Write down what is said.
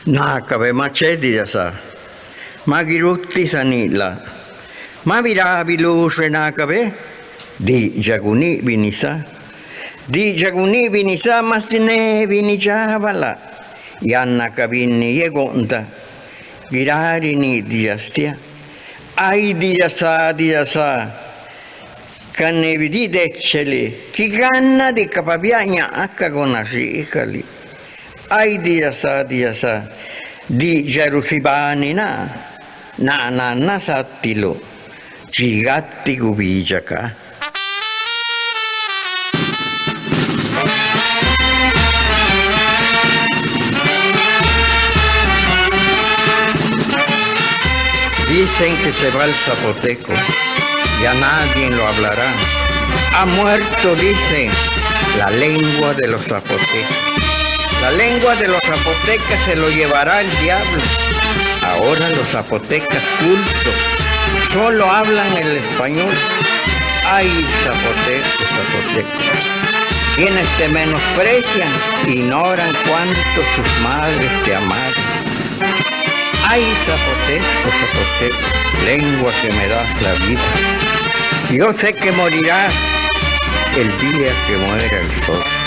Nakabe machedi yasa. Magirukti sanila. Mavira bilusre nakabe. Di jaguni binisa. Di jaguni binisa mastine binijavala. Yanna kabini yegonta. Girari ni diastia. Ay diyasa. Kanne vidi dekcheli. Kiganna di kapabianya akka gonasi ikali. Ay diyasa. Di jarusibani na satilo. Jigatti gubijaka. Dicen que se va el zapoteco, ya nadie lo hablará. Ha muerto, dicen, la lengua de los zapotecas. La lengua de los zapotecas se lo llevará el diablo. Ahora los zapotecas cultos solo hablan el español. Ay, zapotecos. Quienes te menosprecian, ignoran cuánto sus madres te amaron. Ay, zapoteco, lengua que me das la vida. Yo sé que morirás el día que muera el sol.